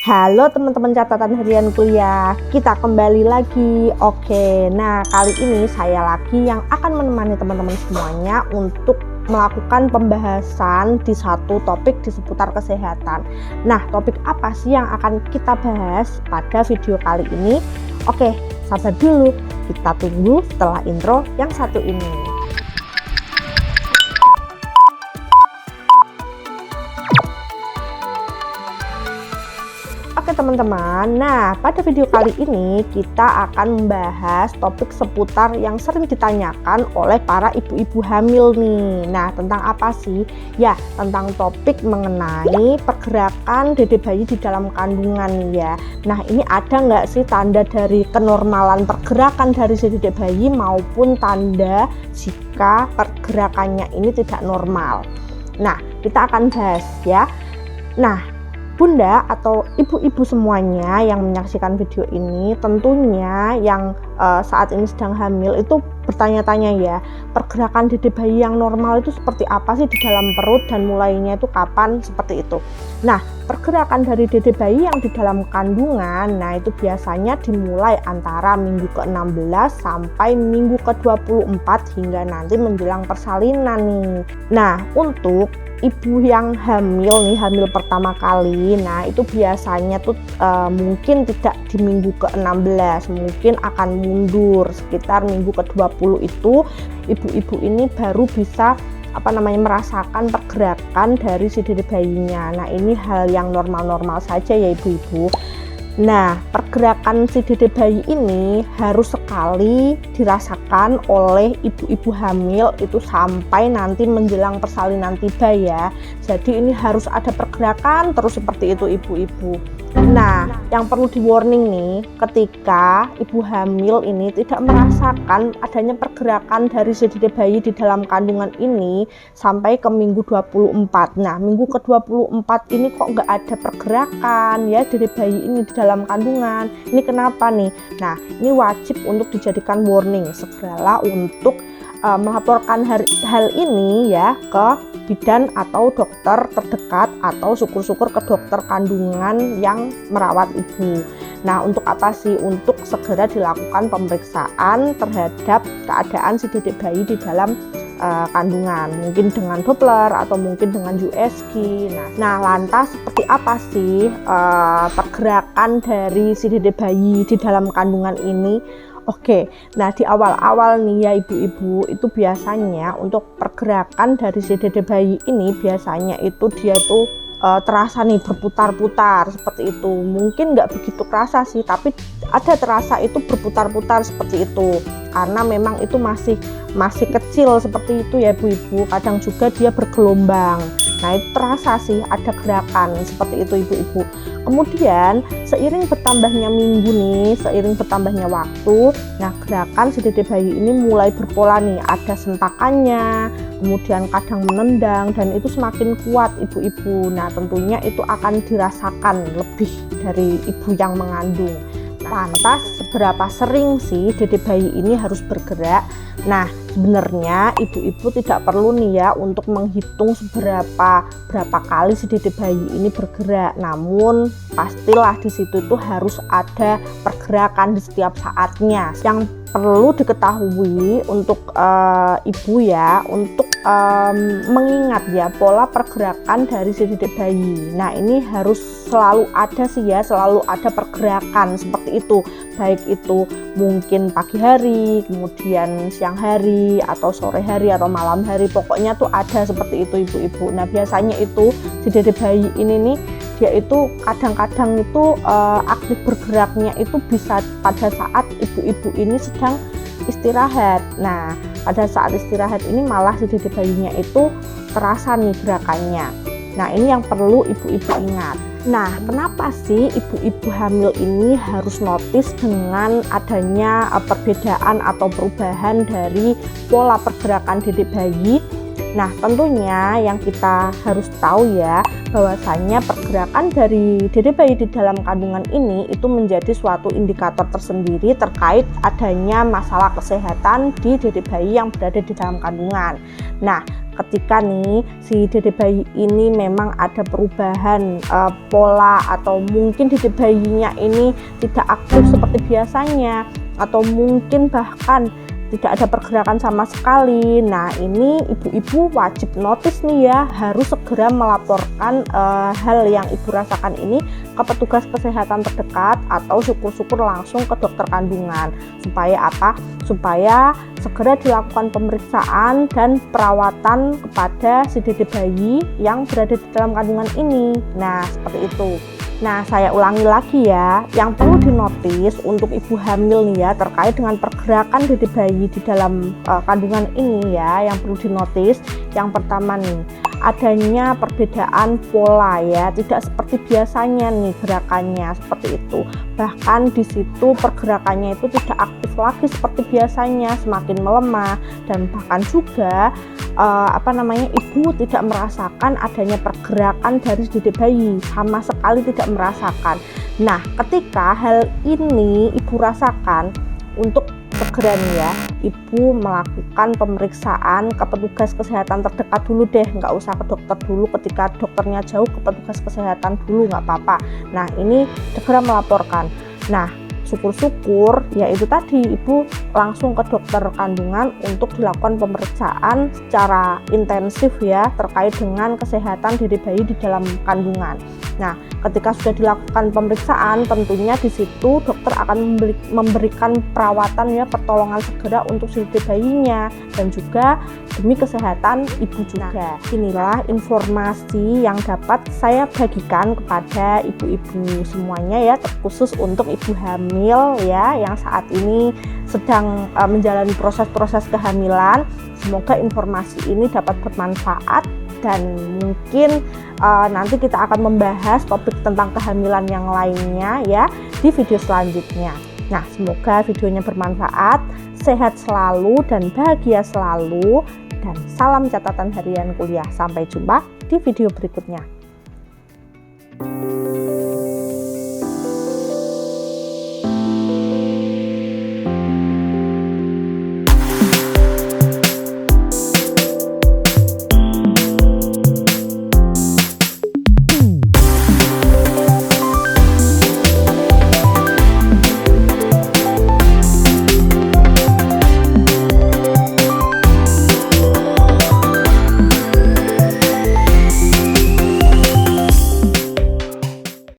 Halo teman-teman catatan harian kuliah, kita kembali lagi. Oke, nah kali ini saya lagi yang akan menemani teman-teman semuanya untuk melakukan pembahasan di satu topik di seputar kesehatan. Nah, topik apa sih yang akan kita bahas pada video kali ini? Oke, sabar dulu, kita tunggu setelah intro yang satu ini. Oke teman-teman, nah pada video kali ini kita akan membahas topik seputar yang sering ditanyakan oleh para ibu-ibu hamil nih. Nah, tentang apa sih? Ya, tentang topik mengenai pergerakan dede bayi di dalam kandungan ya. Nah, ini ada nggak sih tanda dari kenormalan pergerakan dari si dede bayi maupun tanda jika pergerakannya ini tidak normal? Nah, kita akan bahas ya. Nah, Bunda atau ibu-ibu semuanya yang menyaksikan video ini, tentunya yang saat ini sedang hamil itu bertanya-tanya ya, pergerakan dede bayi yang normal itu seperti apa sih di dalam perut dan mulainya itu kapan, seperti itu. Nah, pergerakan dari dede bayi yang di dalam kandungan, nah itu biasanya dimulai antara minggu ke-16 sampai minggu ke-24 hingga nanti menjelang persalinan nih. Nah, untuk ibu yang hamil nih, hamil pertama kali, nah itu biasanya tuh mungkin tidak di minggu ke-16, mungkin akan mundur sekitar minggu ke-20 itu ibu-ibu ini baru bisa merasakan pergerakan dari si dede bayinya. Nah, ini hal yang normal-normal saja ya ibu-ibu. Nah, pergerakan si dede bayi ini harus sekali dirasakan oleh ibu-ibu hamil itu sampai nanti menjelang persalinan tiba ya. Jadi ini harus ada pergerakan terus seperti itu ibu-ibu. Nah, yang perlu di warning nih, ketika ibu hamil ini tidak merasakan adanya pergerakan dari si dede bayi di dalam kandungan ini sampai ke minggu 24. Nah, minggu ke-24 ini kok nggak ada pergerakan ya dede bayi ini di dalam kandungan. Ini kenapa nih? Nah, ini wajib untuk dijadikan warning. Segeralah untuk melaporkan hal ini ya ke bidan atau dokter terdekat atau syukur-syukur ke dokter kandungan yang merawat ibu. Nah, untuk apa sih? Untuk segera dilakukan pemeriksaan terhadap keadaan si dede bayi di dalam kandungan, mungkin dengan Doppler atau mungkin dengan USG. Nah, lantas seperti apa sih pergerakan dari si dede bayi di dalam kandungan ini? Oke, nah di awal-awal nih ya ibu-ibu, itu biasanya untuk pergerakan dari si dede bayi ini biasanya itu dia tuh terasa nih berputar-putar seperti itu. Mungkin nggak begitu kerasa sih, tapi ada terasa itu berputar-putar seperti itu karena memang itu masih kecil seperti itu ya ibu-ibu. Kadang juga dia bergelombang. Nah, itu terasa sih ada gerakan seperti itu ibu-ibu. Kemudian seiring bertambahnya minggu nih, seiring bertambahnya waktu, nah gerakan si dede bayi ini mulai berpola nih, ada sentakannya, kemudian kadang menendang, dan itu semakin kuat ibu-ibu. Nah, tentunya itu akan dirasakan lebih dari ibu yang mengandung. Lantas seberapa sering sih dede bayi ini harus bergerak? Nah, sebenarnya ibu-ibu tidak perlu nih ya untuk menghitung berapa kali si dede bayi ini bergerak. Namun pastilah di situ tuh harus ada pergerakan di setiap saatnya. Yang perlu diketahui untuk ibu ya, untuk mengingat ya pola pergerakan dari si dede bayi. Nah, ini harus selalu ada sih ya, selalu ada pergerakan seperti itu, baik itu mungkin pagi hari, kemudian siang hari, atau sore hari, atau malam hari, pokoknya tuh ada seperti itu ibu-ibu. Nah, biasanya itu si dede bayi ini nih, dia itu kadang-kadang itu aktif bergeraknya itu bisa pada saat ibu-ibu ini sedang istirahat. Nah, pada saat istirahat ini malah si dede bayinya itu terasa nih gerakannya. Nah, ini yang perlu ibu-ibu ingat. Nah, kenapa sih ibu-ibu hamil ini harus notice dengan adanya perbedaan atau perubahan dari pola pergerakan dede bayi? Nah, tentunya yang kita harus tahu ya, bahwasannya pergerakan dari dede bayi di dalam kandungan ini itu menjadi suatu indikator tersendiri terkait adanya masalah kesehatan di dede bayi yang berada di dalam kandungan. Nah, ketika nih si dede bayi ini memang ada perubahan pola, atau mungkin dede bayinya ini tidak aktif seperti biasanya, atau mungkin bahkan tidak ada pergerakan sama sekali. Nah, ini ibu-ibu wajib notice nih ya, harus segera melaporkan hal yang ibu rasakan ini ke petugas kesehatan terdekat, atau syukur-syukur langsung ke dokter kandungan. Supaya apa? Supaya segera dilakukan pemeriksaan dan perawatan kepada si dede bayi yang berada di dalam kandungan ini. Nah, seperti itu. Nah, saya ulangi lagi ya, yang perlu dinotis untuk ibu hamil nih ya, terkait dengan pergerakan dede bayi di dalam kandungan ini ya, yang perlu dinotis. Yang pertama nih, adanya perbedaan pola ya, tidak seperti biasanya nih gerakannya seperti itu. Bahkan di situ pergerakannya itu tidak aktif lagi seperti biasanya, semakin melemah, dan bahkan juga ibu tidak merasakan adanya pergerakan dari dede bayi, sama sekali tidak merasakan. Nah, ketika hal ini ibu rasakan, untuk segera nih ya, ibu melakukan pemeriksaan ke petugas kesehatan terdekat dulu deh, nggak usah ke dokter dulu. Ketika dokternya jauh, ke petugas kesehatan dulu, nggak apa-apa. Nah, ini segera melaporkan. Nah, syukur-syukur ya itu tadi, ibu langsung ke dokter kandungan untuk dilakukan pemeriksaan secara intensif ya, terkait dengan kesehatan dede bayi di dalam kandungan. Nah, ketika sudah dilakukan pemeriksaan, tentunya di situ dokter akan memberikan perawatan ya, pertolongan segera untuk si dede bayinya, dan juga demi kesehatan ibu juga. Nah, inilah informasi yang dapat saya bagikan kepada ibu-ibu semuanya ya, terkhusus untuk ibu hamil ya, yang saat ini sedang menjalani proses-proses kehamilan. Semoga informasi ini dapat bermanfaat, dan mungkin nanti kita akan membahas topik tentang kehamilan yang lainnya ya di video selanjutnya. Nah, semoga videonya bermanfaat, sehat selalu dan bahagia selalu, dan salam catatan harian kuliah. Sampai jumpa di video berikutnya.